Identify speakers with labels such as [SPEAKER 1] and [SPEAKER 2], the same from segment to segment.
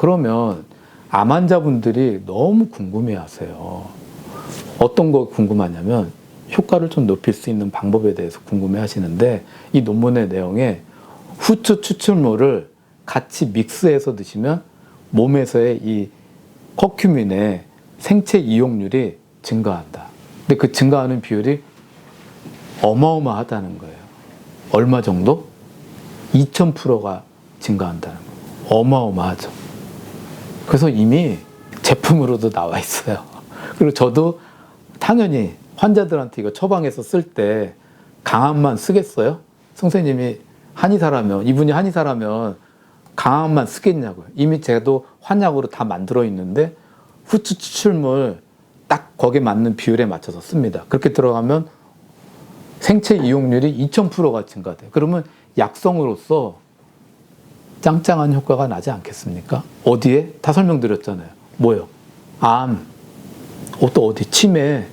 [SPEAKER 1] 그러면 암 환자분들이 너무 궁금해 하세요. 어떤 거 궁금하냐면 효과를 좀 높일 수 있는 방법에 대해서 궁금해 하시는데, 이 논문의 내용에 후추 추출물을 같이 믹스해서 드시면 몸에서의 이 커큐민의 생체 이용률이 증가한다. 근데 그 증가하는 비율이 어마어마하다는 거예요. 얼마 정도? 2000%가 증가한다는 거예요. 어마어마하죠. 그래서 이미 제품으로도 나와 있어요. 그리고 저도 당연히 환자들한테 이거 처방해서 쓸 때 강암만 쓰겠어요? 선생님이 한의사라면, 이분이 한의사라면 강암만 쓰겠냐고요. 이미 제도 환약으로 다 만들어 있는데 후추 추출물 딱 거기에 맞는 비율에 맞춰서 씁니다. 그렇게 들어가면 생체 이용률이 2000%가 증가돼요. 그러면 약성으로서 짱짱한 효과가 나지 않겠습니까? 어디에? 다 설명드렸잖아요. 뭐요? 암, 또 어디? 치매,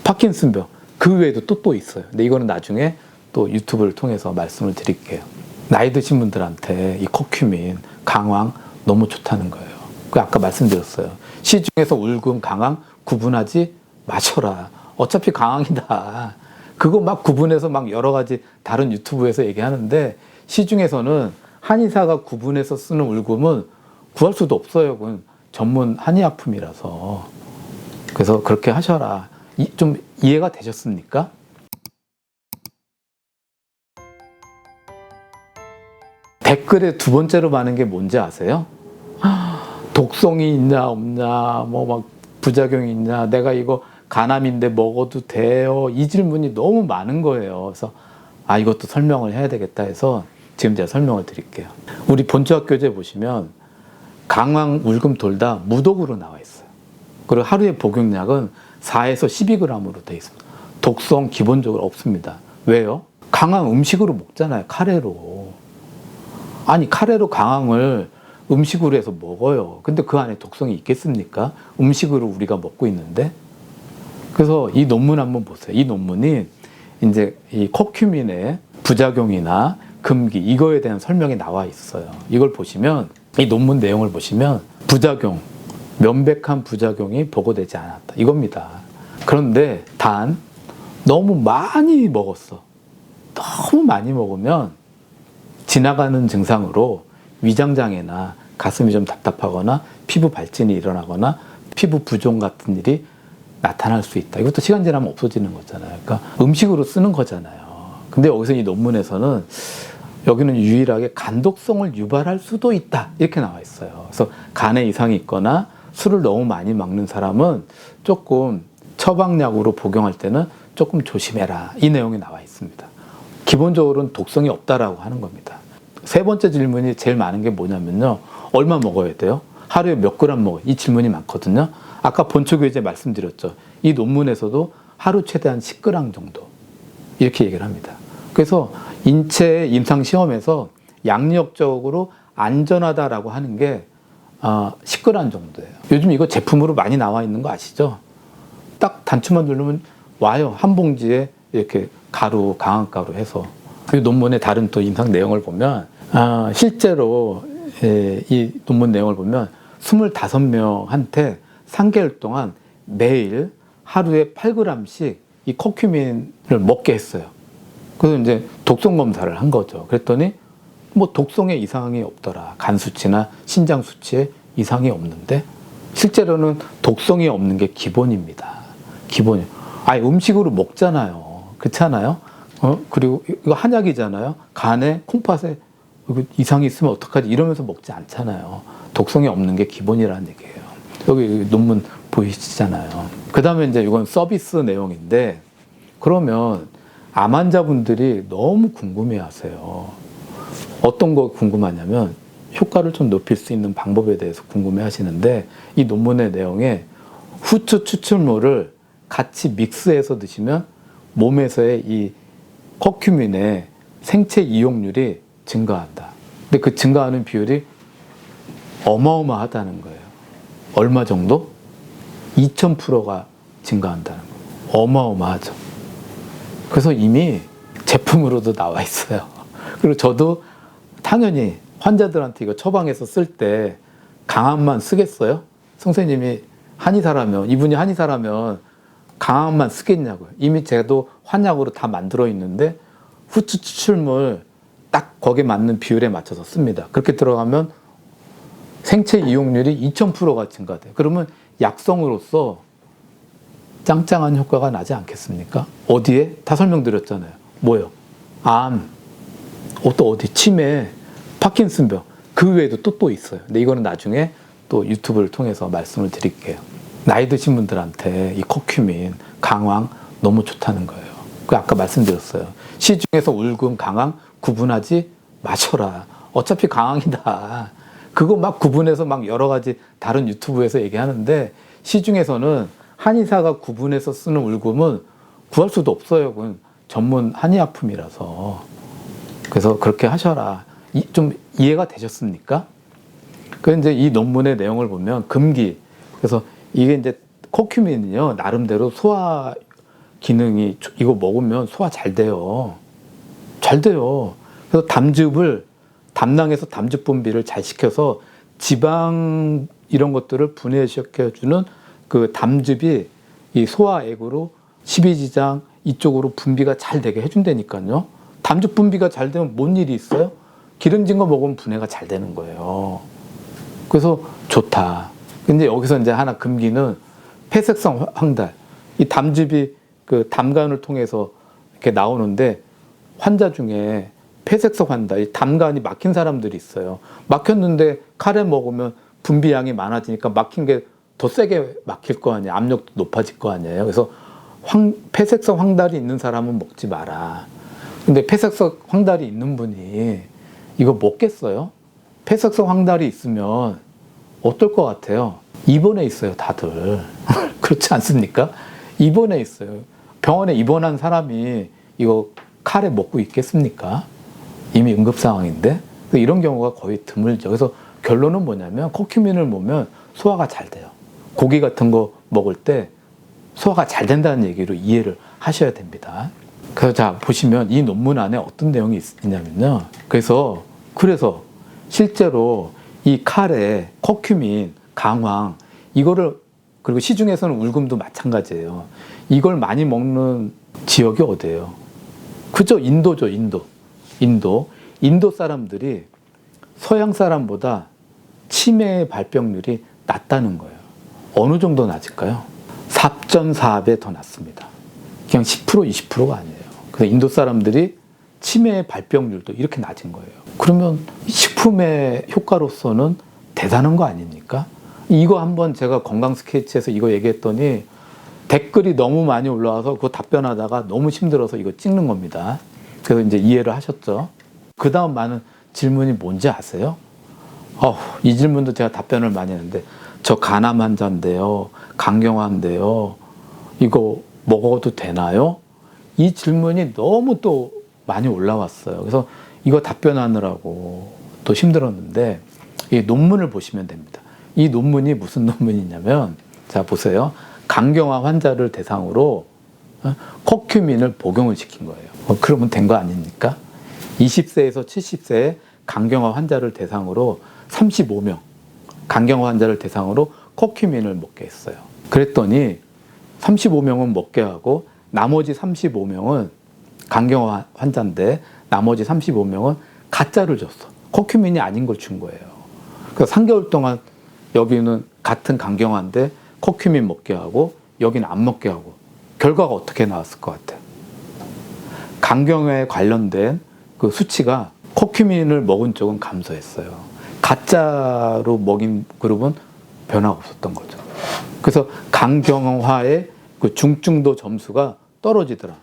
[SPEAKER 1] 파킨슨병. 그 외에도 또 있어요. 근데 이거는 나중에 또 유튜브를 통해서 말씀을 드릴게요. 나이 드신 분들한테 이 커큐민, 강황 너무 좋다는 거예요. 그 아까 말씀드렸어요. 시중에서 울금, 강황 구분하지 마셔라. 어차피 강황이다. 그거 막 구분해서 막 여러 가지 다른 유튜브에서 얘기하는데, 시중에서는 한의사가 구분해서 쓰는 울금은 구할 수도 없어요. 그건 전문 한의약품이라서. 그래서 그렇게 하셔라. 좀 이해가 되셨습니까? 댓글에 두 번째로 많은 게 뭔지 아세요? 독성이 있냐 없냐, 뭐 막 부작용이 있냐, 내가 이거 간암인데 먹어도 돼요? 이 질문이 너무 많은 거예요. 그래서 이것도 설명을 해야 되겠다 해서 지금 제가 설명을 드릴게요. 우리 본초학교재 보시면 강황, 울금 둘 다 무독으로 나와 있어요. 그리고 하루의 복용량은 4에서 12g으로 되어 있습니다. 독성 기본적으로 없습니다. 왜요? 강황 음식으로 먹잖아요. 카레로. 아니, 카레로 강황을 음식으로 해서 먹어요. 근데 그 안에 독성이 있겠습니까? 음식으로 우리가 먹고 있는데. 그래서 이 논문 한번 보세요. 이 논문이 이제 이 커큐민의 부작용이나 금기, 이거에 대한 설명이 나와 있어요. 이걸 보시면, 이 논문 내용을 보시면 부작용, 명백한 부작용이 보고되지 않았다. 이겁니다. 그런데 단 너무 많이 먹었어. 너무 많이 먹으면 지나가는 증상으로 위장장애나 가슴이 좀 답답하거나 피부 발진이 일어나거나 피부 부종 같은 일이 나타날 수 있다. 이것도 시간 지나면 없어지는 거잖아요. 그러니까 음식으로 쓰는 거잖아요. 근데 여기서 이 논문에서는 여기는 유일하게 간독성을 유발할 수도 있다. 이렇게 나와 있어요. 그래서 간에 이상이 있거나 술을 너무 많이 먹는 사람은 조금 처방약으로 복용할 때는 조금 조심해라. 이 내용이 나와 있습니다. 기본적으로는 독성이 없다라고 하는 겁니다. 세 번째 질문이 제일 많은 게 뭐냐면요. 얼마 먹어야 돼요? 하루에 몇 그램 먹어요? 이 질문이 많거든요. 아까 본초교재 말씀드렸죠. 이 논문에서도 하루 최대한 10g 정도 이렇게 얘기를 합니다. 그래서 인체 임상시험에서 양력적으로 안전하다라고 하는 게 10g 정도예요. 요즘 이거 제품으로 많이 나와 있는 거 아시죠? 딱 단추만 누르면 와요. 한 봉지에 이렇게 가루, 강황가루 해서. 이 논문의 다른 또 임상 내용을 보면 실제로 이 논문 내용을 보면 25명한테 3개월 동안 매일 하루에 8g씩 이 커큐민을 먹게 했어요. 그래서 이제 독성 검사를 한 거죠. 그랬더니 뭐 독성에 이상이 없더라. 간 수치나 신장 수치에 이상이 없는데, 실제로는 독성이 없는 게 기본입니다. 기본이에요. 음식으로 먹잖아요. 그렇잖아요. 그리고 이거 한약이잖아요. 간에 콩팥에 이상이 있으면 어떡하지? 이러면서 먹지 않잖아요. 독성이 없는 게 기본이라는 얘기예요. 여기 논문 보이시잖아요. 그 다음에 이제 이건 서비스 내용인데, 그러면 암 환자분들이 너무 궁금해 하세요. 어떤 거 궁금하냐면 효과를 좀 높일 수 있는 방법에 대해서 궁금해 하시는데, 이 논문의 내용에 후추 추출물을 같이 믹스해서 드시면 몸에서의 이 커큐민의 생체 이용률이 증가한다. 근데 그 증가하는 비율이 어마어마하다는 거예요. 얼마 정도? 2000%가 증가한다는 거예요. 어마어마하죠. 그래서 이미 제품으로도 나와 있어요. 그리고 저도 당연히 환자들한테 이거 처방해서 쓸 때 강함만 쓰겠어요? 선생님이 한의사라면, 이분이 한의사라면 강함만 쓰겠냐고요. 이미 제도 환약으로 다 만들어 있는데 후추 추출물 딱 거기에 맞는 비율에 맞춰서 씁니다. 그렇게 들어가면 생체 이용률이 2000%가 증가돼요. 그러면 약성으로서 짱짱한 효과가 나지 않겠습니까? 어디에? 다 설명드렸잖아요. 뭐요? 암, 또 어디? 치매, 파킨슨병. 그 외에도 또 있어요. 근데 이거는 나중에 또 유튜브를 통해서 말씀을 드릴게요. 나이 드신 분들한테 이 커큐민, 강황 너무 좋다는 거예요. 그 아까 말씀드렸어요. 시중에서 울금, 강황 구분하지 마셔라. 어차피 강황이다. 그거 막 구분해서 막 여러 가지 다른 유튜브에서 얘기하는데 시중에서는 한의사가 구분해서 쓰는 울금은 구할 수도 없어요. 그건 전문 한의약품이라서. 그래서 그렇게 하셔라. 좀 이해가 되셨습니까? 그 이제 이 논문의 내용을 보면 금기. 그래서 이게 이제 커큐민은요, 나름대로 소화 기능이 이거 먹으면 소화 잘 돼요. 잘 돼요. 그래서 담낭에서 담즙 분비를 잘 시켜서 지방 이런 것들을 분해시켜주는 그 담즙이 이 소화액으로 십이지장 이쪽으로 분비가 잘 되게 해준다니까요. 담즙 분비가 잘 되면 뭔 일이 있어요? 기름진 거 먹으면 분해가 잘 되는 거예요. 그래서 좋다. 근데 여기서 이제 하나 금기는 폐색성 황달. 이 담즙이 그 담간을 통해서 이렇게 나오는데 환자 중에 폐색성 황달, 이 담간이 막힌 사람들이 있어요. 막혔는데 카레 먹으면 분비량이 많아지니까 막힌 게 더 세게 막힐 거 아니에요. 압력도 높아질 거 아니에요. 그래서 폐색성 황달이 있는 사람은 먹지 마라. 근데 폐색성 황달이 있는 분이 이거 먹겠어요? 폐색성 황달이 있으면 어떨 것 같아요? 입원해 있어요, 다들. 그렇지 않습니까? 입원해 있어요. 병원에 입원한 사람이 이거 카레 먹고 있겠습니까? 이미 응급 상황인데. 이런 경우가 거의 드물죠. 그래서 결론은 뭐냐면 커큐민을 먹으면 소화가 잘 돼요. 고기 같은 거 먹을 때 소화가 잘 된다는 얘기로 이해를 하셔야 됩니다. 그래서 자, 보시면 이 논문 안에 어떤 내용이 있냐면요. 그래서 실제로 이 카레, 커큐민, 강황, 이거를, 그리고 시중에서는 울금도 마찬가지예요. 이걸 많이 먹는 지역이 어디예요? 그죠? 인도죠, 인도. 인도 사람들이 서양 사람보다 치매 발병률이 낮다는 거예요. 어느 정도 낮을까요? 4.4배 더 낮습니다. 그냥 10%, 20%가 아니에요. 그래서 인도 사람들이 치매 발병률도 이렇게 낮은 거예요. 그러면 식품의 효과로서는 대단한 거 아닙니까? 이거 한번 제가 건강 스케치에서 이거 얘기했더니 댓글이 너무 많이 올라와서 그거 답변하다가 너무 힘들어서 이거 찍는 겁니다. 그래서 이제 이해를 하셨죠? 그 다음 많은 질문이 뭔지 아세요? 이 질문도 제가 답변을 많이 했는데, 저 간암 환자인데요, 강경화인데요, 이거 먹어도 되나요? 이 질문이 너무 또 많이 올라왔어요. 그래서 이거 답변하느라고 또 힘들었는데, 이 논문을 보시면 됩니다. 이 논문이 무슨 논문이냐면, 자, 보세요. 강경화 환자를 대상으로 커큐민을 복용을 시킨 거예요. 그러면 된 거 아닙니까? 20세에서 70세의 강경화 환자를 대상으로 35명, 강경화 환자를 대상으로 커큐민을 먹게 했어요. 그랬더니 35명은 먹게 하고 나머지 35명은 강경화 환자인데 나머지 35명은 가짜를 줬어. 커큐민이 아닌 걸 준 거예요. 그래서 3개월 동안 여기는 같은 강경화인데 커큐민 먹게 하고 여기는 안 먹게 하고 결과가 어떻게 나왔을 것 같아요? 강경화에 관련된 그 수치가 커큐민을 먹은 쪽은 감소했어요. 가짜로 먹인 그룹은 변화가 없었던 거죠. 그래서 강경화의 그 중증도 점수가 떨어지더라.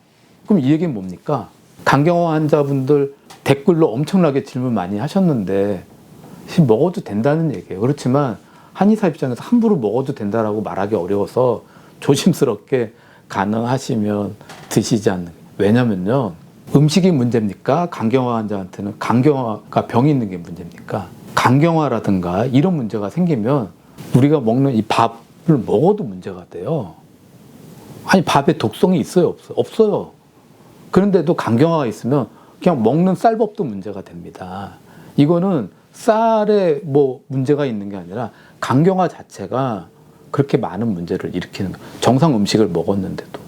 [SPEAKER 1] 그럼 이 얘기는 뭡니까? 강경화 환자분들 댓글로 엄청나게 질문 많이 하셨는데 먹어도 된다는 얘기예요. 그렇지만 한의사 입장에서 함부로 먹어도 된다라고 말하기 어려워서 조심스럽게 가능하시면 드시지 않는. 왜냐면요, 음식이 문제입니까? 강경화 환자한테는 강경화가 병이 있는 게 문제입니까? 강경화라든가 이런 문제가 생기면 우리가 먹는 이 밥을 먹어도 문제가 돼요. 아니, 밥에 독성이 있어요, 없어요? 없어요. 그런데도 강경화가 있으면 그냥 먹는 쌀밥도 문제가 됩니다. 이거는 쌀에 뭐 문제가 있는 게 아니라 강경화 자체가 그렇게 많은 문제를 일으키는 거예요. 정상 음식을 먹었는데도.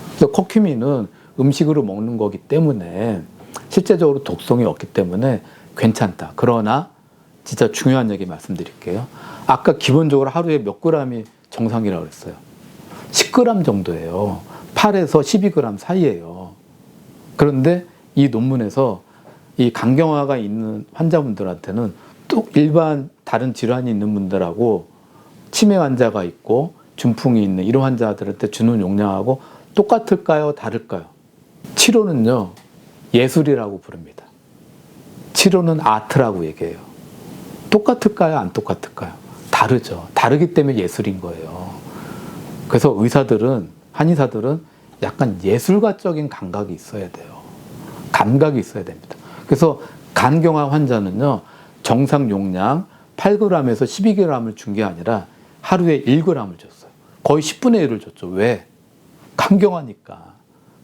[SPEAKER 1] 그래서 커큐민은 음식으로 먹는 거기 때문에 실제적으로 독성이 없기 때문에 괜찮다. 그러나 진짜 중요한 얘기 말씀드릴게요. 아까 기본적으로 하루에 몇 그램이 정상이라고 그랬어요. 10g 정도예요. 8에서 12g 사이예요. 그런데 이 논문에서 이 강경화가 있는 환자분들한테는 또 일반 다른 질환이 있는 분들하고 치매 환자가 있고 중풍이 있는 이런 환자들한테 주는 용량하고 똑같을까요? 다를까요? 치료는요, 예술이라고 부릅니다. 치료는 아트라고 얘기해요. 똑같을까요? 안 똑같을까요? 다르죠. 다르기 때문에 예술인 거예요. 그래서 의사들은, 한의사들은 약간 예술가적인 감각이 있어야 돼요. 감각이 있어야 됩니다. 그래서 간경화 환자는요, 정상 용량 8g에서 12g을 준 게 아니라 하루에 1g을 줬어요. 거의 10분의 1을 줬죠. 왜? 간경화니까.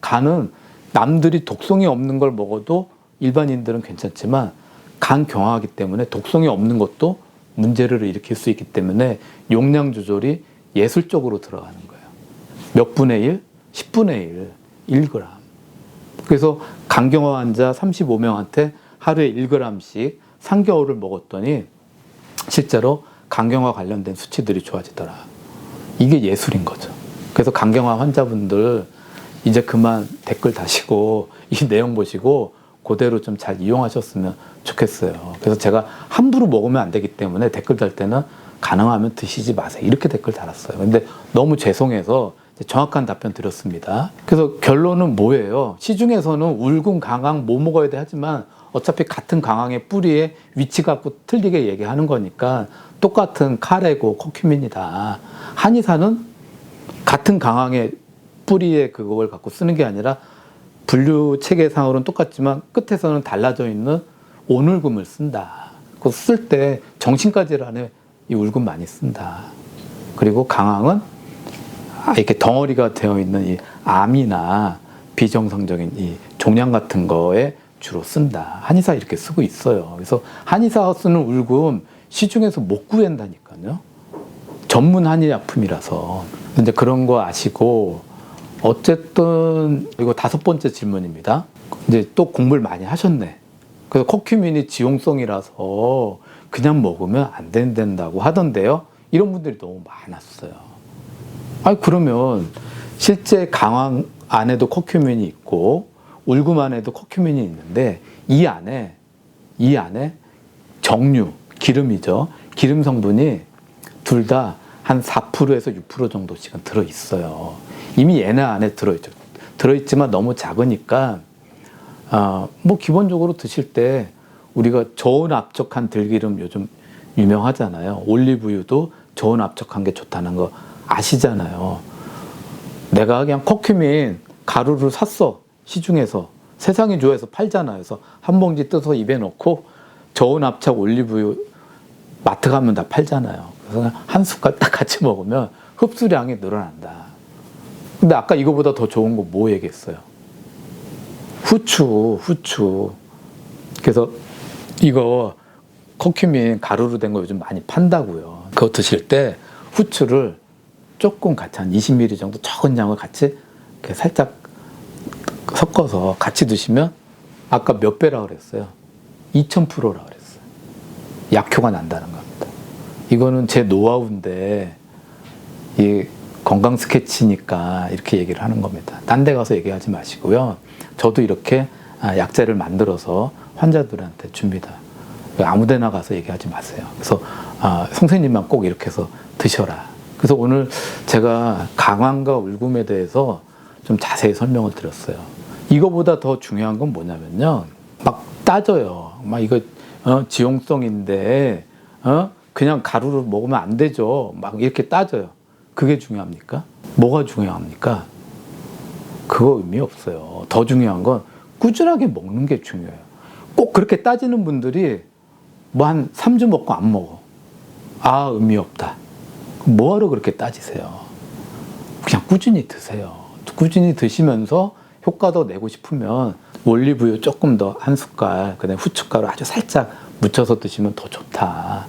[SPEAKER 1] 간은 남들이 독성이 없는 걸 먹어도 일반인들은 괜찮지만 간경화하기 때문에 독성이 없는 것도 문제를 일으킬 수 있기 때문에 용량 조절이 예술적으로 들어가는 거예요. 몇 분의 1? 10분의 1, 1g. 그래서 간경화 환자 35명한테 하루에 1g씩 3개월을 먹었더니 실제로 간경화 관련된 수치들이 좋아지더라. 이게 예술인 거죠. 그래서 간경화 환자분들 이제 그만 댓글 다시고 이 내용 보시고 그대로 좀 잘 이용하셨으면 좋겠어요. 그래서 제가 함부로 먹으면 안 되기 때문에 댓글 달 때는 가능하면 드시지 마세요. 이렇게 댓글 달았어요. 근데 너무 죄송해서 정확한 답변 드렸습니다. 그래서 결론은 뭐예요? 시중에서는 울금, 강황 뭐 먹어야 돼 하지만 어차피 같은 강황의 뿌리에 위치 갖고 틀리게 얘기하는 거니까 똑같은 카레고 커큐민이다. 한의사는 같은 강황의 뿌리에 그걸 갖고 쓰는 게 아니라 분류 체계상으로는 똑같지만 끝에서는 달라져 있는 온울금을 쓴다. 그거 쓸 때 정신과질환에 이 울금 많이 쓴다. 그리고 강황은 이렇게 덩어리가 되어 있는 이 암이나 비정상적인 이 종양 같은 거에 주로 쓴다. 한의사 이렇게 쓰고 있어요. 그래서 한의사가 쓰는 울금 시중에서 못 구한다니까요. 전문 한의약품이라서. 근데 그런 거 아시고 어쨌든 이거 5번째 질문입니다. 이제 또 공부를 많이 하셨네. 그래서 커큐민이 지용성이라서 그냥 먹으면 안 된다고 하던데요. 이런 분들이 너무 많았어요. 아니 그러면 실제 강황 안에도 커큐민이 있고 울금 안에도 커큐민이 있는데 이 안에 정류, 기름이죠. 기름 성분이 둘 다 한 4%에서 6% 정도씩은 들어있어요. 이미 얘네 안에 들어있죠. 들어있지만 너무 작으니까 뭐 기본적으로 드실 때 우리가 저온 압축한 들기름 요즘 유명하잖아요. 올리브유도 저온 압축한 게 좋다는 거 아시잖아요. 내가 그냥 커큐민 가루를 샀어. 시중에서. 세상이 좋아해서 팔잖아요. 그래서 한 봉지 뜯어서 입에 넣고 저온 압착 올리브유 마트 가면 다 팔잖아요. 그래서 한 숟갈 딱 같이 먹으면 흡수량이 늘어난다. 근데 아까 이거보다 더 좋은 거 뭐 얘기했어요? 후추. 그래서 이거 커큐민 가루로 된 거 요즘 많이 판다고요. 그거 드실 때 후추를 조금 같이 한 20ml 정도 적은 양을 같이 이렇게 살짝 섞어서 같이 드시면 아까 몇 배라 그랬어요? 2000%라 그랬어요. 약효가 난다는 겁니다. 이거는 제 노하우인데 이 건강 스케치니까 이렇게 얘기를 하는 겁니다. 딴 데 가서 얘기하지 마시고요. 저도 이렇게 약재를 만들어서 환자들한테 줍니다. 아무 데나 가서 얘기하지 마세요. 그래서 선생님만 꼭 이렇게 해서 드셔라. 그래서 오늘 제가 강황과 울금에 대해서 좀 자세히 설명을 드렸어요. 이거보다 더 중요한 건 뭐냐면요. 막 따져요. 막 이거 지용성인데 그냥 가루를 먹으면 안 되죠. 막 이렇게 따져요. 그게 중요합니까? 뭐가 중요합니까? 그거 의미 없어요. 더 중요한 건 꾸준하게 먹는 게 중요해요. 꼭 그렇게 따지는 분들이 뭐 한 3주 먹고 안 먹어. 의미 없다. 뭐하러 그렇게 따지세요? 그냥 꾸준히 드세요. 꾸준히 드시면서 효과도 내고 싶으면 올리브유 조금 더 한 숟갈, 그다음에 후춧가루 아주 살짝 묻혀서 드시면 더 좋다.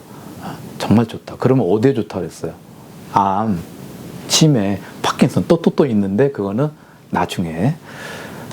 [SPEAKER 1] 정말 좋다. 그러면 어디에 좋다 그랬어요? 암, 치매, 파킨슨 또 있는데 그거는 나중에.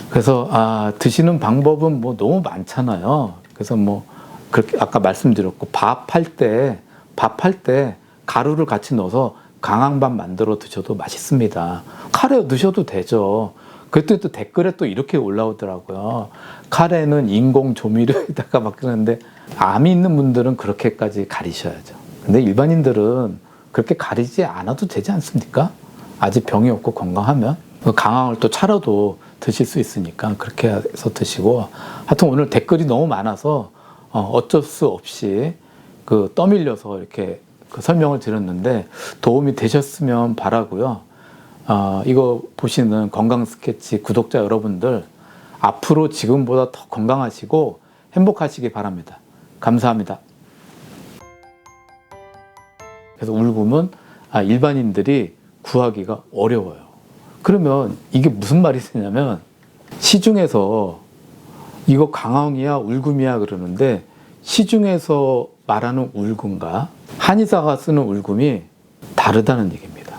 [SPEAKER 1] 그래서 드시는 방법은 뭐 너무 많잖아요. 그래서 뭐 그렇게 아까 말씀드렸고 밥할 때 가루를 같이 넣어서 강황밥 만들어 드셔도 맛있습니다. 카레 넣으셔도 되죠. 그때 또 댓글에 또 이렇게 올라오더라고요. 카레는 인공 조미료에다가 막 그러는데 암이 있는 분들은 그렇게까지 가리셔야죠. 근데 일반인들은 그렇게 가리지 않아도 되지 않습니까? 아직 병이 없고 건강하면 강황을 또 차려도 드실 수 있으니까 그렇게 해서 드시고. 하여튼 오늘 댓글이 너무 많아서 어쩔 수 없이 그 떠밀려서 이렇게 그 설명을 드렸는데 도움이 되셨으면 바라고요. 이거 보시는 건강 스케치 구독자 여러분들 앞으로 지금보다 더 건강하시고 행복하시기 바랍니다. 감사합니다. 그래서 울금은 일반인들이 구하기가 어려워요. 그러면 이게 무슨 말이 되냐면 시중에서 이거 강황이야 울금이야 그러는데 시중에서 말하는 울금과 한의사가 쓰는 울금이 다르다는 얘기입니다.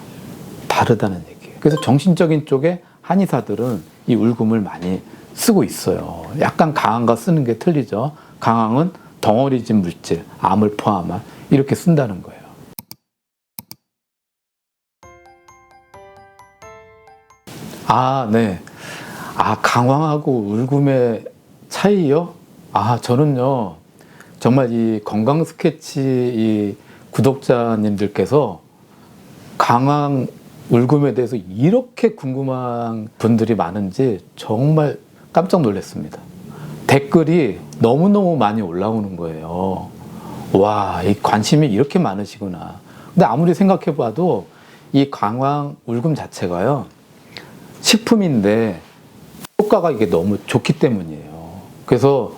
[SPEAKER 1] 다르다는 얘기예요. 그래서 정신적인 쪽에 한의사들은 이 울금을 많이 쓰고 있어요. 약간 강황과 쓰는 게 틀리죠. 강황은 덩어리진 물질, 암을 포함한 이렇게 쓴다는 거예요. 네. 강황하고 울금의 차이요? 저는요, 정말 이 건강 스케치 이 구독자님들께서 강황, 울금에 대해서 이렇게 궁금한 분들이 많은지 정말 깜짝 놀랐습니다. 댓글이 너무너무 많이 올라오는 거예요. 와, 이 관심이 이렇게 많으시구나. 근데 아무리 생각해 봐도 이 강황, 울금 자체가요, 식품인데 효과가 이게 너무 좋기 때문이에요. 그래서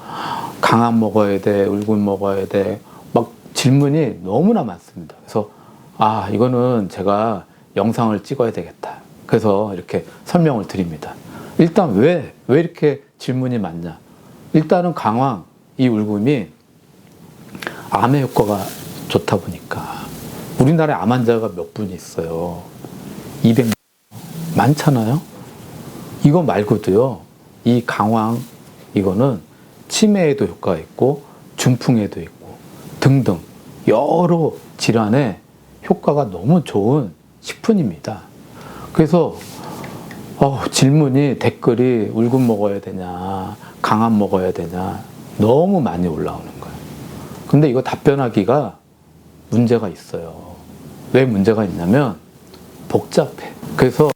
[SPEAKER 1] 강황 먹어야 돼, 울금 먹어야 돼, 막 질문이 너무나 많습니다. 그래서 이거는 제가 영상을 찍어야 되겠다. 그래서 이렇게 설명을 드립니다. 일단 왜 이렇게 질문이 많냐? 일단은 강황, 이 울금이 암의 효과가 좋다 보니까 우리나라에 암 환자가 몇 분이 있어요? 200만. 많잖아요? 이거 말고도요, 이 강황, 이거는 치매에도 효과가 있고 중풍에도 있고 등등 여러 질환에 효과가 너무 좋은 식품입니다. 그래서 질문이, 댓글이 울금 먹어야 되냐, 강황 먹어야 되냐 너무 많이 올라오는 거예요. 근데 이거 답변하기가 문제가 있어요. 왜 문제가 있냐면 복잡해. 그래서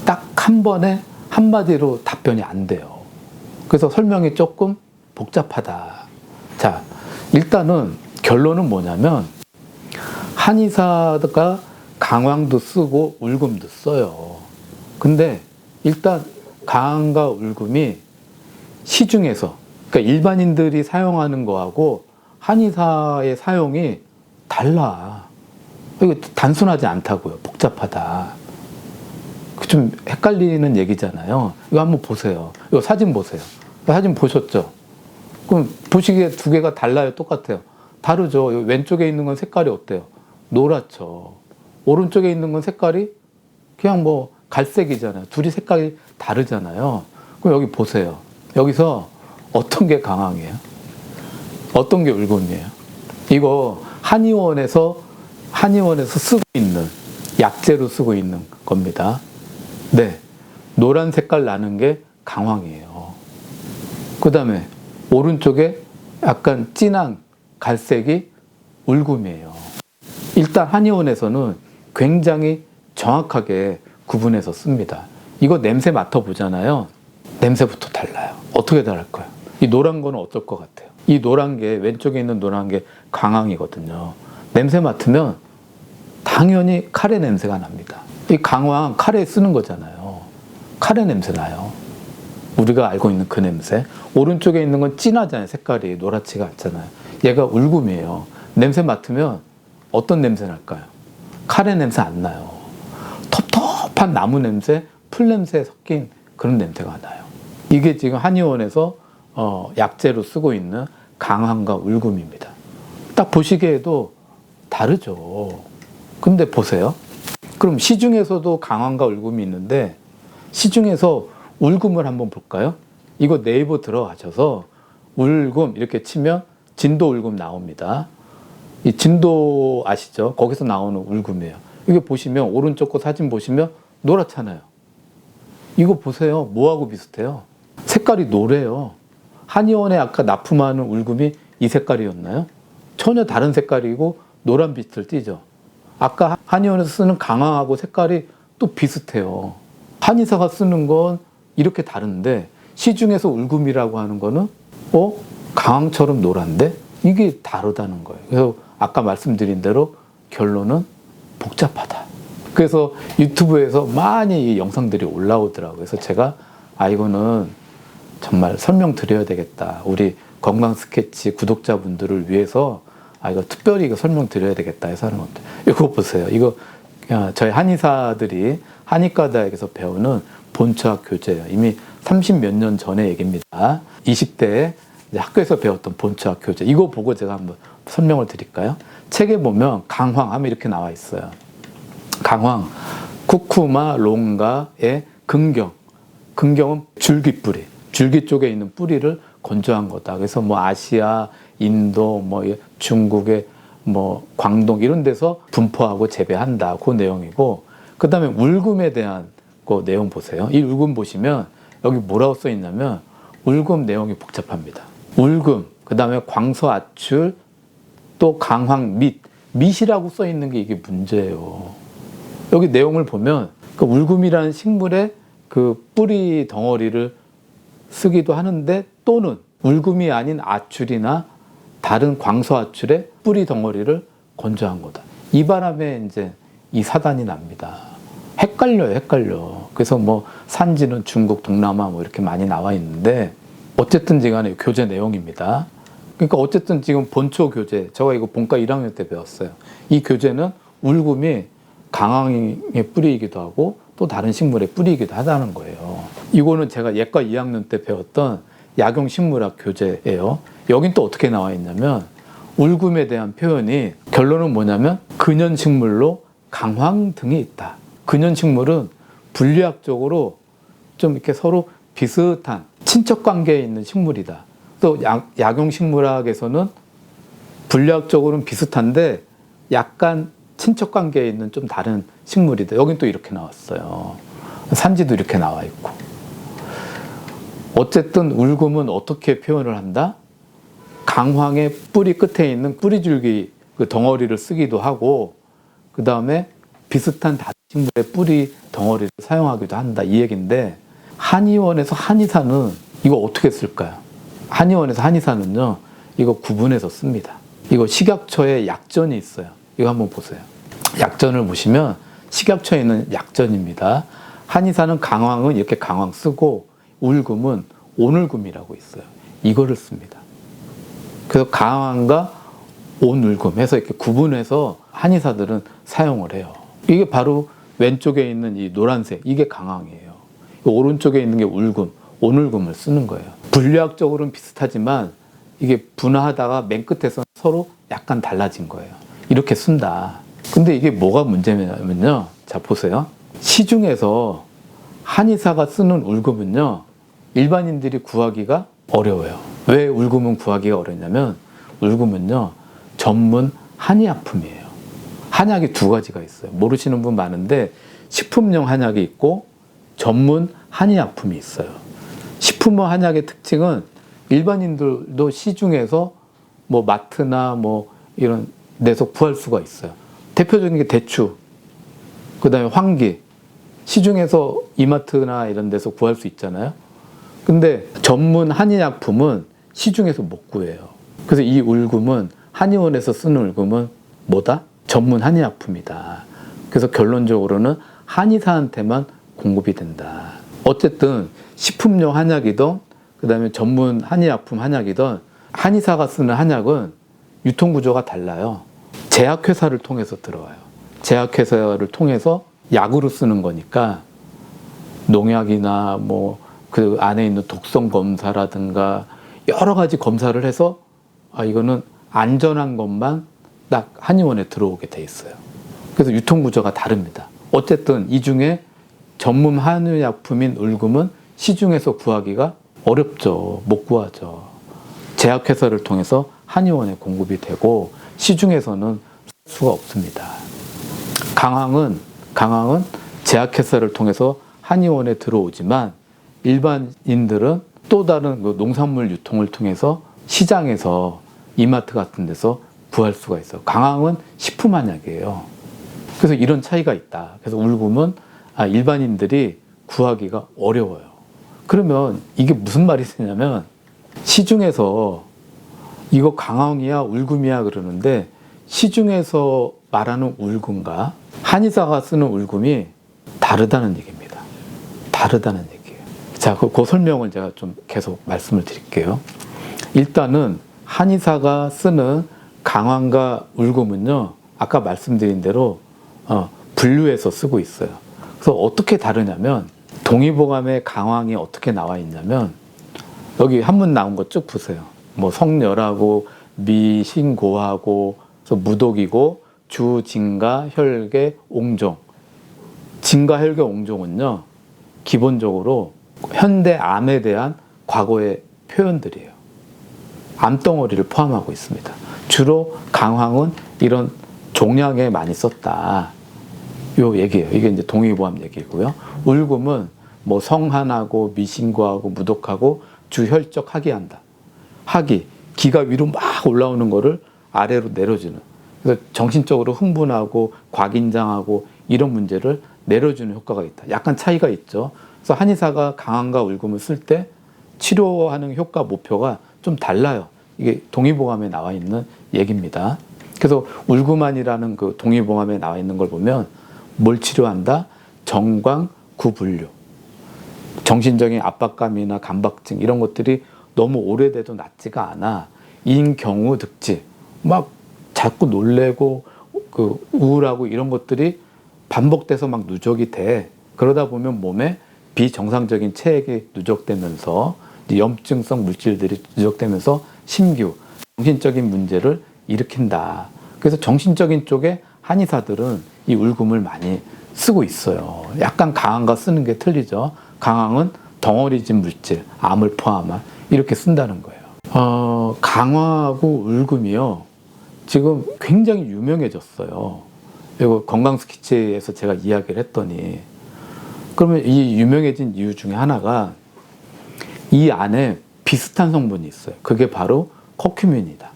[SPEAKER 1] 딱 한 번에 한마디로 답변이 안 돼요. 그래서 설명이 조금 복잡하다. 자, 일단은 결론은 뭐냐면 한의사가 강황도 쓰고 울금도 써요. 근데 일단 강황과 울금이 시중에서, 그러니까 일반인들이 사용하는 거하고 한의사의 사용이 달라. 이거 단순하지 않다고요. 복잡하다. 좀 헷갈리는 얘기잖아요. 이거 한번 보세요. 이거 사진 보세요. 사진 보셨죠? 그럼 보시기에 두 개가 달라요? 똑같아요? 다르죠? 왼쪽에 있는 건 색깔이 어때요? 노랗죠. 오른쪽에 있는 건 색깔이 그냥 뭐 갈색이잖아요. 둘이 색깔이 다르잖아요. 그럼 여기 보세요. 여기서 어떤 게 강황이에요? 어떤 게 울금이에요? 이거 한의원에서 쓰고 있는, 약재로 쓰고 있는 겁니다. 네, 노란 색깔 나는 게 강황이에요. 그 다음에 오른쪽에 약간 진한 갈색이 울금이에요. 일단 한의원에서는 굉장히 정확하게 구분해서 씁니다. 이거 냄새 맡아보잖아요. 냄새부터 달라요. 어떻게 다를까요? 이 노란 거는 어떨 것 같아요? 이 노란 게, 왼쪽에 있는 노란 게 강황이거든요. 냄새 맡으면 당연히 카레 냄새가 납니다. 이 강황, 카레에 쓰는 거잖아요. 카레 냄새 나요. 우리가 알고 있는 그 냄새. 오른쪽에 있는 건 진하잖아요. 색깔이 노랗지가 않잖아요. 얘가 울금이에요. 냄새 맡으면 어떤 냄새 날까요? 카레 냄새 안 나요. 텁텁한 나무 냄새, 풀 냄새 섞인 그런 냄새가 나요. 이게 지금 한의원에서 약재로 쓰고 있는 강황과 울금입니다. 딱 보시기에도 다르죠. 근데 보세요. 그럼 시중에서도 강황과 울금이 있는데 시중에서 울금을 한번 볼까요? 이거 네이버 들어가셔서 울금 이렇게 치면 진도 울금 나옵니다. 이 진도 아시죠? 거기서 나오는 울금이에요. 이게 보시면 오른쪽 거 사진 보시면 노랗잖아요. 이거 보세요. 뭐하고 비슷해요? 색깔이 노래요. 한의원에 아까 납품하는 울금이 이 색깔이었나요? 전혀 다른 색깔이고 노란빛을 띠죠. 아까 한의원에서 쓰는 강황하고 색깔이 또 비슷해요. 한의사가 쓰는 건 이렇게 다른데 시중에서 울금이라고 하는 거는 강황처럼 노란데 이게 다르다는 거예요. 그래서 아까 말씀드린 대로 결론은 복잡하다. 그래서 유튜브에서 많이 이 영상들이 올라오더라고요. 그래서 제가 이거는 정말 설명드려야 되겠다. 우리 건강 스케치 구독자분들을 위해서 이거 특별히 이거 설명드려야 되겠다 해서 하는 겁니다. 이거 보세요. 이거 저희 한의사들이 한의과대학에서 배우는 본처학 교재예요. 이미 30몇 년 전의 얘기입니다. 20대에 학교에서 배웠던 본처학 교재. 이거 보고 제가 한번 설명을 드릴까요? 책에 보면 강황 하면 이렇게 나와 있어요. 강황, 쿠쿠마 롱가의 근경. 근경은 줄기뿌리. 줄기 쪽에 있는 뿌리를 건조한 거다. 그래서 뭐 아시아, 인도, 뭐 중국의 뭐 광동 이런 데서 분포하고 재배한다. 그 내용이고, 그 다음에 울금에 대한 그 내용 보세요. 이 울금 보시면 여기 뭐라고 써 있냐면 울금 내용이 복잡합니다. 울금, 그 다음에 광서아출, 또 강황, 밑이라고 써 있는 게 이게 문제예요. 여기 내용을 보면 그 울금이라는 식물의 그 뿌리 덩어리를 쓰기도 하는데 또는 울금이 아닌 아출이나 다른 광서아출의 뿌리 덩어리를 건조한 거다. 이 바람에 이제 이 사단이 납니다. 헷갈려. 그래서 뭐 산지는 중국, 동남아 뭐 이렇게 많이 나와 있는데 어쨌든지 간에 교재 내용입니다. 그러니까 어쨌든 지금 본초 교재, 제가 이거 본과 1학년 때 배웠어요. 이 교재는 울금이 강황의 뿌리이기도 하고 또 다른 식물의 뿌리이기도 하다는 거예요. 이거는 제가 예과 2학년 때 배웠던 약용식물학 교재예요. 여긴 또 어떻게 나와 있냐면 울금에 대한 표현이 결론은 뭐냐면 근연식물로 강황 등이 있다. 근연식물은 분리학적으로 좀 이렇게 서로 비슷한 친척관계에 있는 식물이다. 또 약용식물학에서는 분리학적으로는 비슷한데 약간 친척관계에 있는 좀 다른 식물이다. 여긴 또 이렇게 나왔어요. 산지도 이렇게 나와 있고. 어쨌든 울금은 어떻게 표현을 한다? 강황의 뿌리 끝에 있는 뿌리줄기 그 덩어리를 쓰기도 하고 그 다음에 비슷한 다른 식물의 뿌리 덩어리를 사용하기도 한다. 이 얘기인데 한의원에서 한의사는 이거 어떻게 쓸까요? 한의원에서 한의사는요. 이거 구분해서 씁니다. 이거 식약처에 약전이 있어요. 이거 한번 보세요. 약전을 보시면 식약처에 있는 약전입니다. 한의사는 강황은 이렇게 강황 쓰고 울금은 온울금이라고 있어요. 이거를 씁니다. 그래서 강황과 온울금 해서 이렇게 구분해서 한의사들은 사용을 해요. 이게 바로 왼쪽에 있는 이 노란색, 이게 강황이에요. 오른쪽에 있는 게 울금, 온울금을 쓰는 거예요. 분류학적으로는 비슷하지만 이게 분화하다가 맨 끝에서 서로 약간 달라진 거예요. 이렇게 쓴다. 근데 이게 뭐가 문제냐면요. 자, 보세요. 시중에서 한의사가 쓰는 울금은요. 일반인들이 구하기가 어려워요. 왜 울금은 구하기가 어렵냐면 울금은요. 전문 한의약품이에요. 한약이 두 가지가 있어요. 모르시는 분 많은데 식품용 한약이 있고 전문 한의약품이 있어요. 식품용 한약의 특징은 일반인들도 시중에서 뭐 마트나 뭐 이런 데서 구할 수가 있어요. 대표적인 게 대추, 그 다음에 황기. 시중에서 이마트나 이런 데서 구할 수 있잖아요. 근데 전문 한의약품은 시중에서 못 구해요. 그래서 이 울금은 한의원에서 쓰는 울금은 뭐다? 전문 한의약품이다. 그래서 결론적으로는 한의사한테만 공급이 된다. 어쨌든 식품용 한약이든 그 다음에 전문 한의약품 한약이든 한의사가 쓰는 한약은 유통구조가 달라요. 제약회사를 통해서 들어와요. 제약회사를 통해서 약으로 쓰는 거니까 농약이나 뭐 그 안에 있는 독성 검사라든가 여러 가지 검사를 해서 이거는 안전한 것만 딱 한의원에 들어오게 돼 있어요. 그래서 유통구조가 다릅니다. 어쨌든 이 중에 전문 한의약품인 울금은 시중에서 구하기가 어렵죠. 못 구하죠. 제약회사를 통해서 한의원에 공급이 되고 시중에서는 살 수가 없습니다. 강황은 제약회사를 통해서 한의원에 들어오지만 일반인들은 또 다른 농산물 유통을 통해서 시장에서 이마트 같은 데서 구할 수가 있어요. 강황은 식품 한약이에요. 그래서 이런 차이가 있다. 그래서 울금은 일반인들이 구하기가 어려워요. 그러면 이게 무슨 말이 되냐면 시중에서 이거 강황이야 울금이야 그러는데 시중에서 말하는 울금과 한의사가 쓰는 울금이 다르다는 얘기입니다. 다르다는 얘기예요. 자, 그 설명을 제가 좀 계속 말씀을 드릴게요. 일단은 한의사가 쓰는 강황과 울금은요, 아까 말씀드린 대로 분류해서 쓰고 있어요. 그래서 어떻게 다르냐면 동의보감의 강황이 어떻게 나와 있냐면 여기 한문 나온 거 쭉 보세요. 뭐 성열하고 미신고하고 무독이고 주진가 혈계 옹종. 진가 혈계 옹종은요 기본적으로 현대 암에 대한 과거의 표현들이에요. 암덩어리를 포함하고 있습니다. 주로 강황은 이런 종약에 많이 썼다. 요 얘기예요. 이게 이제 동의보감 얘기고요. 울금은 뭐 성한하고 미신고하고 무독하고 주혈적 하기한다. 하기, 기가 위로 막 올라오는 거를 아래로 내려주는. 그래서 정신적으로 흥분하고 과긴장하고 이런 문제를 내려주는 효과가 있다. 약간 차이가 있죠. 그래서 한의사가 강황과 울금을 쓸 때 치료하는 효과 목표가 좀 달라요. 이게 동의보감에 나와 있는 얘기입니다. 그래서 울금안이라는 그 동의보감에 나와 있는 걸 보면 뭘 치료한다? 정광, 구분류. 정신적인 압박감이나 감박증 이런 것들이 너무 오래돼도 낫지가 않아. 인 경우 득지. 막 자꾸 놀래고 그 우울하고 이런 것들이 반복돼서 막 누적이 돼. 그러다 보면 몸에 비정상적인 체액이 누적되면서 염증성 물질들이 누적되면서 심규, 정신적인 문제를 일으킨다. 그래서 정신적인 쪽에 한의사들은 이 울금을 많이 쓰고 있어요. 약간 강황과 쓰는 게 틀리죠. 강황은 덩어리진 물질, 암을 포함한 이렇게 쓴다는 거예요. 강황하고 울금이요. 지금 굉장히 유명해졌어요. 이거 건강스키치에서 제가 이야기를 했더니 그러면 이 유명해진 이유 중에 하나가 이 안에 비슷한 성분이 있어요. 그게 바로 커큐민이다.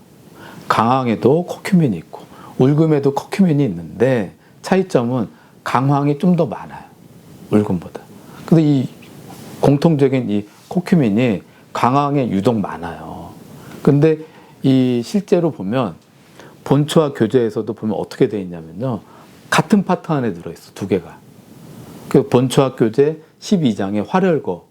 [SPEAKER 1] 강황에도 커큐민이 있고 울금에도 커큐민이 있는데 차이점은 강황이 좀 더 많아요. 울금보다. 근데 이 공통적인 이 커큐민이 강황에 유독 많아요. 근데 이 실제로 보면 본초와 교재에서도 보면 어떻게 돼 있냐면요. 같은 파트 안에 들어있어, 두 개가. 그 본초와 교재 12장의 활혈거,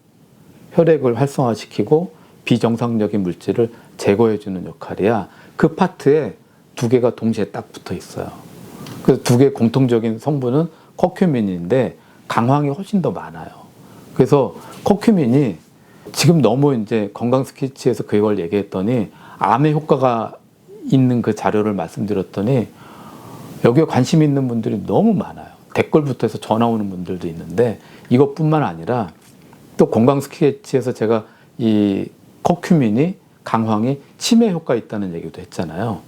[SPEAKER 1] 혈액을 활성화시키고 비정상적인 물질을 제거해주는 역할이야. 그 파트에 두 개가 동시에 딱 붙어 있어요. 그래서 두 개의 공통적인 성분은 커큐민인데 강황이 훨씬 더 많아요. 그래서 커큐민이 지금 너무 이제 건강 스케치에서 그걸 얘기했더니 암에 효과가 있는 그 자료를 말씀드렸더니 여기에 관심 있는 분들이 너무 많아요. 댓글부터 해서 전화 오는 분들도 있는데 이것뿐만 아니라 또 건강 스케치에서 제가 이 커큐민이 강황이 치매 효과 있다는 얘기도 했잖아요.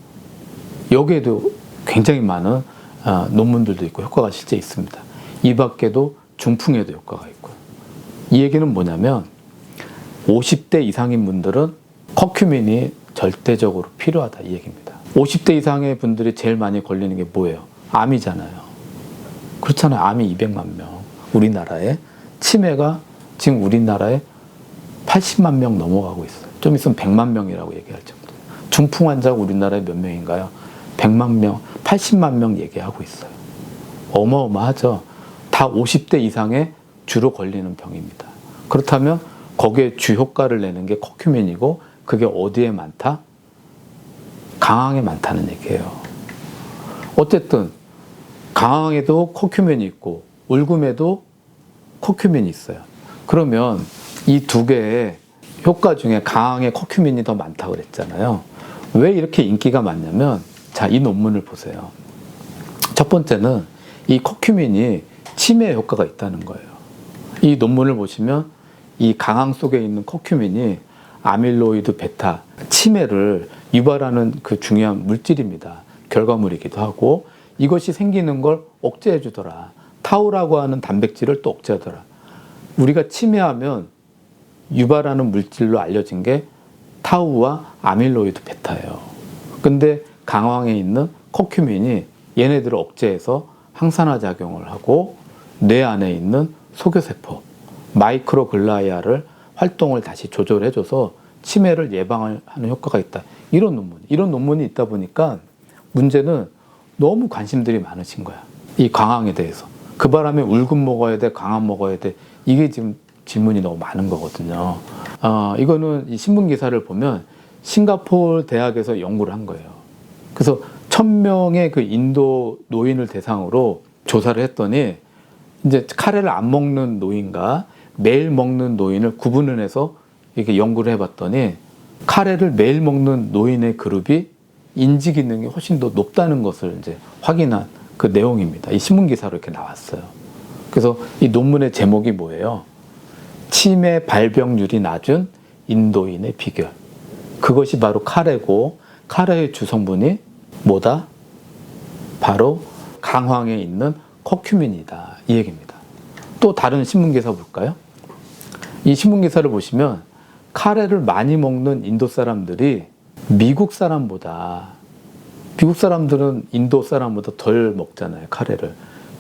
[SPEAKER 1] 여기에도 굉장히 많은 논문들도 있고 효과가 실제 있습니다. 이 밖에도 중풍에도 효과가 있고요. 이 얘기는 뭐냐면 50대 이상인 분들은 커큐민이 절대적으로 필요하다 이 얘기입니다. 50대 이상의 분들이 제일 많이 걸리는 게 뭐예요? 암이잖아요. 그렇잖아요. 암이 200만 명. 우리나라에 치매가 지금 우리나라에 80만 명 넘어가고 있어요. 좀 있으면 100만 명이라고 얘기할 정도예요. 중풍 환자가 우리나라에 몇 명인가요? 100만 명, 80만 명 얘기하고 있어요. 어마어마하죠. 다 50대 이상의 주로 걸리는 병입니다. 그렇다면 거기에 주 효과를 내는 게 커큐민이고 그게 어디에 많다? 강황에 많다는 얘기예요. 어쨌든 강황에도 커큐민이 있고 울금에도 커큐민이 있어요. 그러면 이 두 개의 효과 중에 강황에 커큐민이 더 많다고 그랬잖아요. 왜 이렇게 인기가 많냐면, 자, 이 논문을 보세요. 첫 번째는 이 커큐민이 치매 효과가 있다는 거예요. 이 논문을 보시면 이 강황 속에 있는 커큐민이 아밀로이드 베타, 치매를 유발하는 그 중요한 물질입니다. 결과물이기도 하고, 이것이 생기는 걸 억제해 주더라. 타우라고 하는 단백질을 또 억제하더라. 우리가 치매하면 유발하는 물질로 알려진 게 타우와 아밀로이드 베타예요. 근데 강황에 있는 커큐민이 얘네들을 억제해서 항산화 작용을 하고 뇌 안에 있는 소교세포, 마이크로글라이아를 활동을 다시 조절해줘서 치매를 예방하는 효과가 있다. 이런 논문이 있다 보니까 문제는 너무 관심들이 많으신 거야. 이 강황에 대해서. 그 바람에 울금 먹어야 돼, 강황 먹어야 돼. 이게 지금 질문이 너무 많은 거거든요. 이거는 이 신문 기사를 보면 싱가포르 대학에서 연구를 한 거예요. 그래서 1000명의 그 인도 노인을 대상으로 조사를 했더니 이제 카레를 안 먹는 노인과 매일 먹는 노인을 구분을 해서 이렇게 연구를 해봤더니 카레를 매일 먹는 노인의 그룹이 인지 기능이 훨씬 더 높다는 것을 이제 확인한 그 내용입니다. 이 신문 기사로 이렇게 나왔어요. 그래서 이 논문의 제목이 뭐예요? 치매 발병률이 낮은 인도인의 비결. 그것이 바로 카레고, 카레의 주성분이 뭐다? 바로 강황에 있는 커큐민이다. 이 얘기입니다. 또 다른 신문 기사 볼까요? 이 신문 기사를 보시면 카레를 많이 먹는 인도 사람들이 미국 사람들은 인도 사람보다 덜 먹잖아요, 카레를.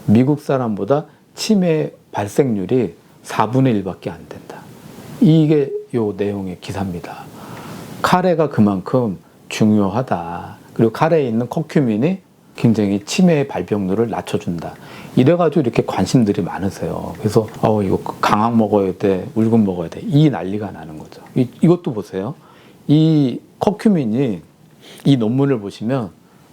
[SPEAKER 1] 미국 사람보다 치매 발생률이 4분의 1밖에 안 된다. 이게 요 내용의 기사입니다. 카레가 그만큼 중요하다. 그리고 카레에 있는 커큐민이 굉장히 치매의 발병률을 낮춰준다. 이래가지고 이렇게 관심들이 많으세요. 그래서 이거 강황 먹어야 돼, 울금 먹어야 돼. 이 난리가 나는 거죠. 이것도 보세요. 이 커큐민이 이 논문을 보시면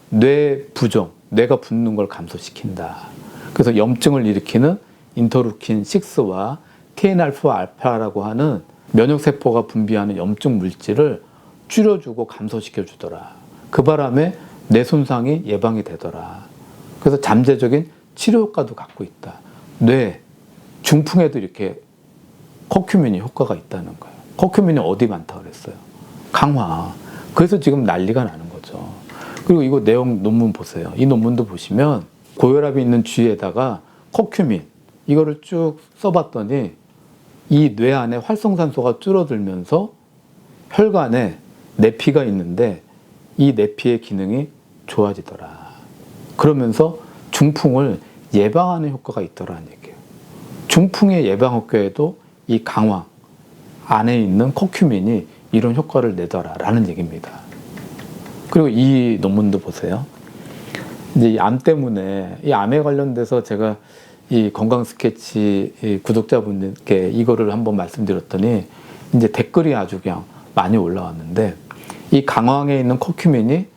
[SPEAKER 1] 뇌 부종, 뇌가 붓는 걸 감소시킨다. 그래서 염증을 일으키는 인터루킨 6와 TNF-알파라고 하는 면역세포가 분비하는 염증 물질을 줄여주고 감소시켜주더라. 그 바람에 뇌 손상이 예방이 되더라. 그래서 잠재적인 치료 효과도 갖고 있다. 뇌, 중풍에도 이렇게 커큐민이 효과가 있다는 거예요. 커큐민이 어디 많다고 그랬어요? 강황. 그래서 지금 난리가 나는 거죠. 그리고 이거 내용 논문 보세요. 이 논문도 보시면 고혈압이 있는 쥐에다가 커큐민, 이거를 쭉 써봤더니 이 뇌 안에 활성산소가 줄어들면서 혈관에 내피가 있는데 이 내피의 기능이 좋아지더라. 그러면서 중풍을 예방하는 효과가 있더라는 얘기예요. 중풍의 예방 효과에도 이 강황 안에 있는 커큐민이 이런 효과를 내더라라는 얘기입니다. 그리고 이 논문도 보세요. 이제 이 암 때문에, 이 암에 관련돼서 제가 이 건강 스케치 구독자분들께 이거를 한번 말씀드렸더니 이제 댓글이 아주 그냥 많이 올라왔는데, 이 강황에 있는 커큐민이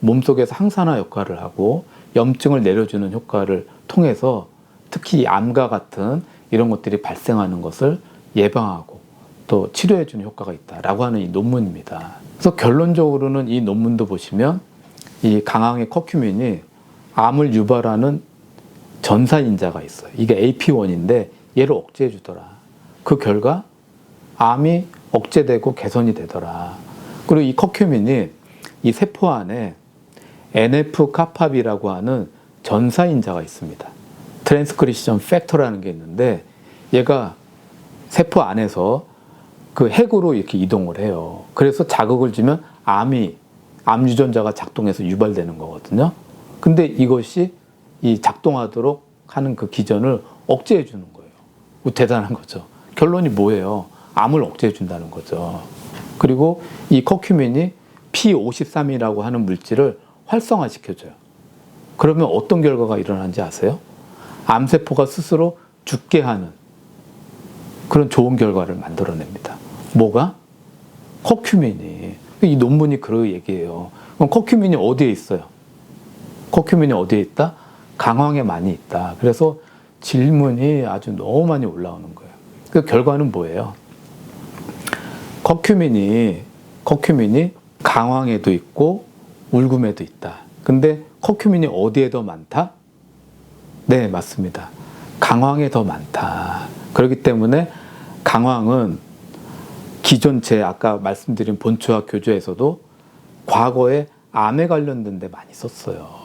[SPEAKER 1] 몸속에서 항산화 역할을 하고 염증을 내려주는 효과를 통해서 특히 이 암과 같은 이런 것들이 발생하는 것을 예방하고 또 치료해주는 효과가 있다라고 하는 이 논문입니다. 그래서 결론적으로는 이 논문도 보시면 이 강황의 커큐민이 암을 유발하는 전사인자가 있어요. 이게 AP1인데 얘를 억제해 주더라. 그 결과 암이 억제되고 개선이 되더라. 그리고 이 커큐민이 이 세포 안에 NF-kappaB라고 하는 전사인자가 있습니다. 트랜스크립션 팩터라는 게 있는데 얘가 세포 안에서 그 핵으로 이렇게 이동을 해요. 그래서 자극을 주면 암 유전자가 작동해서 유발되는 거거든요. 근데 이것이 이 작동하도록 하는 그 기전을 억제해 주는 거예요. 대단한 거죠. 결론이 뭐예요? 암을 억제해 준다는 거죠. 그리고 이 커큐민이 P53이라고 하는 물질을 활성화시켜줘요. 그러면 어떤 결과가 일어나는지 아세요? 암세포가 스스로 죽게 하는 그런 좋은 결과를 만들어냅니다. 뭐가? 커큐민이. 이 논문이 그 얘기예요. 그럼 커큐민이 어디에 있어요? 커큐민이 어디에 있다? 강황에 많이 있다. 그래서 질문이 아주 너무 많이 올라오는 거예요. 그 결과는 뭐예요? 커큐민이 강황에도 있고 울금에도 있다. 근데 커큐민이 어디에 더 많다? 네, 맞습니다. 강황에 더 많다. 그렇기 때문에 강황은 기존 제 아까 말씀드린 본초와 교조에서도 과거에 암에 관련된 데 많이 썼어요.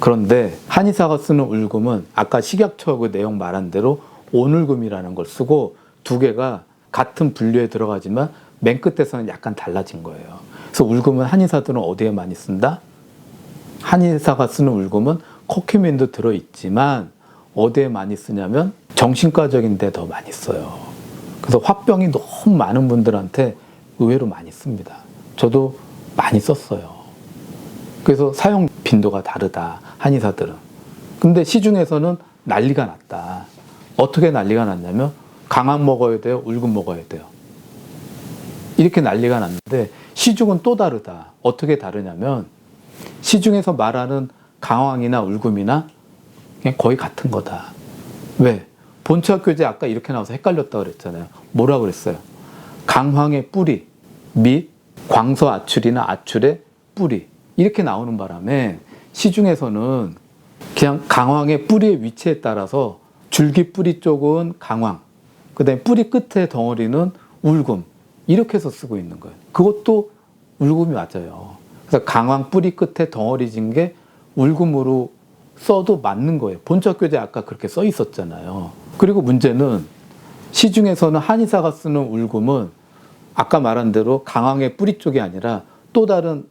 [SPEAKER 1] 그런데 한의사가 쓰는 울금은 아까 식약처 그 내용 말한 대로 온울금이라는 걸 쓰고 두 개가 같은 분류에 들어가지만 맨 끝에서는 약간 달라진 거예요. 그래서 울금은 한의사들은 어디에 많이 쓴다? 한의사가 쓰는 울금은 커큐민도 들어있지만 어디에 많이 쓰냐면 정신과적인 데 더 많이 써요. 그래서 화병이 너무 많은 분들한테 의외로 많이 씁니다. 저도 많이 썼어요. 그래서 사용 빈도가 다르다, 한의사들은. 근데 시중에서는 난리가 났다. 어떻게 난리가 났냐면 강황 먹어야 돼요, 울금 먹어야 돼요. 이렇게 난리가 났는데 시중은 또 다르다. 어떻게 다르냐면 시중에서 말하는 강황이나 울금이나 그냥 거의 같은 거다. 왜? 본초학교제 아까 이렇게 나와서 헷갈렸다고 그랬잖아요. 뭐라고 그랬어요? 강황의 뿌리 및 광서 아출이나 아출의 뿌리 이렇게 나오는 바람에 시중에서는 그냥 강황의 뿌리의 위치에 따라서 줄기 뿌리 쪽은 강황, 그 다음에 뿌리 끝에 덩어리는 울금 이렇게 해서 쓰고 있는 거예요. 그것도 울금이 맞아요. 그래서 강황 뿌리 끝에 덩어리 진 게 울금으로 써도 맞는 거예요. 본초학교제 아까 그렇게 써 있었잖아요. 그리고 문제는 시중에서는 한의사가 쓰는 울금은 아까 말한 대로 강황의 뿌리 쪽이 아니라 또 다른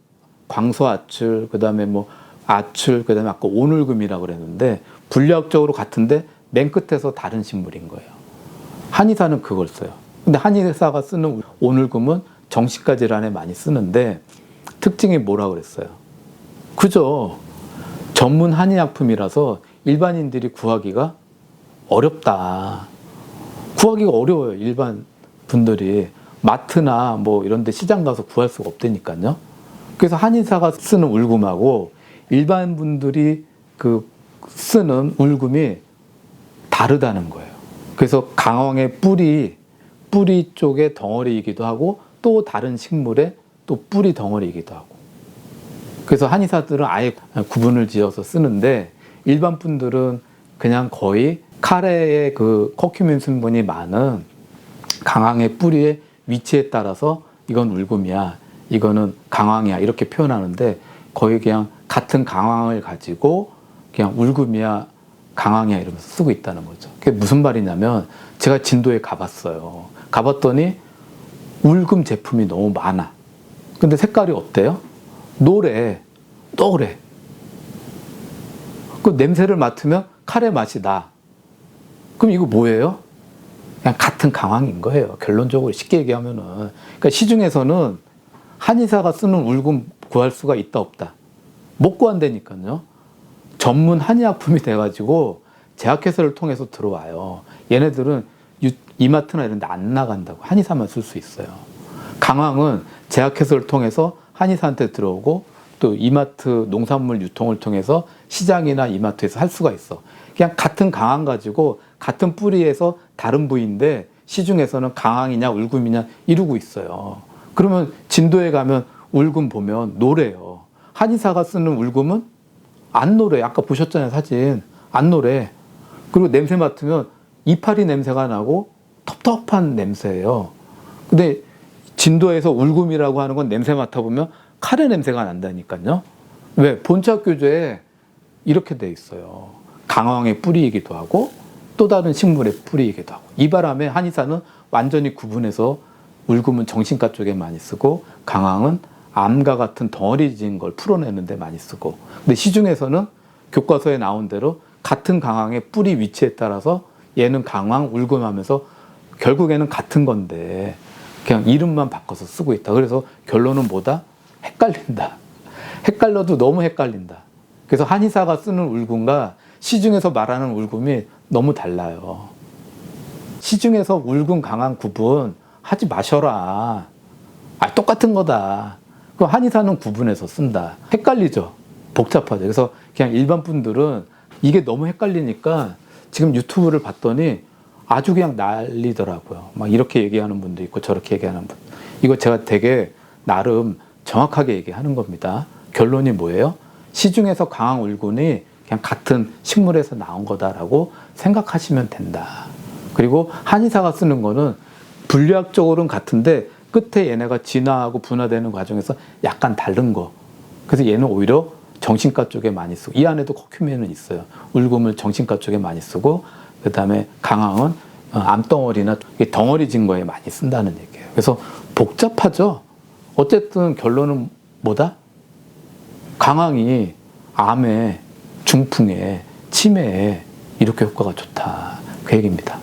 [SPEAKER 1] 광서아출, 그 다음에 뭐 아출, 그 다음에 아까 온울금이라고 그랬는데 분류학적으로 같은데 맨 끝에서 다른 식물인 거예요. 한의사는 그걸 써요. 근데 한의사가 쓰는 온울금은 정신과 질환에 많이 쓰는데 특징이 뭐라고 그랬어요? 그죠? 전문 한의약품이라서 일반인들이 구하기가 어렵다. 구하기가 어려워요. 일반 분들이 마트나 뭐 이런 데 시장 가서 구할 수가 없다니까요. 그래서 한의사가 쓰는 울금하고 일반 분들이 그 쓰는 울금이 다르다는 거예요. 그래서 강황의 뿌리 쪽의 덩어리이기도 하고 또 다른 식물의 또 뿌리 덩어리이기도 하고. 그래서 한의사들은 아예 구분을 지어서 쓰는데 일반 분들은 그냥 거의 카레의 그 커큐민 성분이 많은 강황의 뿌리의 위치에 따라서 이건 울금이야, 이거는 강황이야 이렇게 표현하는데 거의 그냥 같은 강황을 가지고 그냥 울금이야, 강황이야 이러면서 쓰고 있다는 거죠. 그게 무슨 말이냐면 제가 진도에 가봤어요. 가봤더니 울금 제품이 너무 많아. 근데 색깔이 어때요? 노래. 그 냄새를 맡으면 카레 맛이 나. 그럼 이거 뭐예요? 그냥 같은 강황인 거예요. 결론적으로 쉽게 얘기하면은. 그러니까 시중에서는 한의사가 쓰는 울금 구할 수가 있다 없다? 못 구한다니까요. 전문 한의약품이 돼가지고 제약회사를 통해서 들어와요. 얘네들은 이마트나 이런 데 안 나간다고. 한의사만 쓸 수 있어요. 강황은 제약회사를 통해서 한의사한테 들어오고 또 이마트 농산물 유통을 통해서 시장이나 이마트에서 할 수가 있어. 그냥 같은 강황 가지고 같은 뿌리에서 다른 부위인데 시중에서는 강황이냐 울금이냐 이러고 있어요. 그러면 진도에 가면 울금 보면 노래요. 한의사가 쓰는 울금은 안 노래. 아까 보셨잖아요, 사진. 안 노래. 그리고 냄새 맡으면 이파리 냄새가 나고 텁텁한 냄새예요. 근데 진도에서 울금이라고 하는 건 냄새 맡아보면 카레 냄새가 난다니까요. 왜? 본초학교제에 이렇게 돼 있어요. 강황의 뿌리이기도 하고 또 다른 식물의 뿌리이기도 하고. 이 바람에 한의사는 완전히 구분해서 울금은 정신과 쪽에 많이 쓰고 강황은 암과 같은 덩어리진 걸 풀어내는 데 많이 쓰고. 근데 시중에서는 교과서에 나온 대로 같은 강황의 뿌리 위치에 따라서 얘는 강황, 울금 하면서 결국에는 같은 건데 그냥 이름만 바꿔서 쓰고 있다. 그래서 결론은 뭐다? 헷갈린다. 헷갈려도 너무 헷갈린다. 그래서 한의사가 쓰는 울금과 시중에서 말하는 울금이 너무 달라요. 시중에서 울금 강황 구분 하지 마셔라. 똑같은 거다. 그럼 한의사는 구분해서 쓴다. 헷갈리죠? 복잡하죠. 그래서 그냥 일반 분들은 이게 너무 헷갈리니까 지금 유튜브를 봤더니 아주 그냥 난리더라고요. 막 이렇게 얘기하는 분도 있고 저렇게 얘기하는 분. 이거 제가 되게 나름 정확하게 얘기하는 겁니다. 결론이 뭐예요? 시중에서 강황울군이 그냥 같은 식물에서 나온 거다라고 생각하시면 된다. 그리고 한의사가 쓰는 거는 분류학적으로는 같은데 끝에 얘네가 진화하고 분화되는 과정에서 약간 다른 거. 그래서 얘는 오히려 정신과 쪽에 많이 쓰고, 이 안에도 커큐멘은 있어요. 울금을 정신과 쪽에 많이 쓰고, 그 다음에 강황은 암덩어리나 덩어리진 거에 많이 쓴다는 얘기예요. 그래서 복잡하죠. 어쨌든 결론은 뭐다? 강황이 암에, 중풍에, 치매에 이렇게 효과가 좋다. 그 얘기입니다.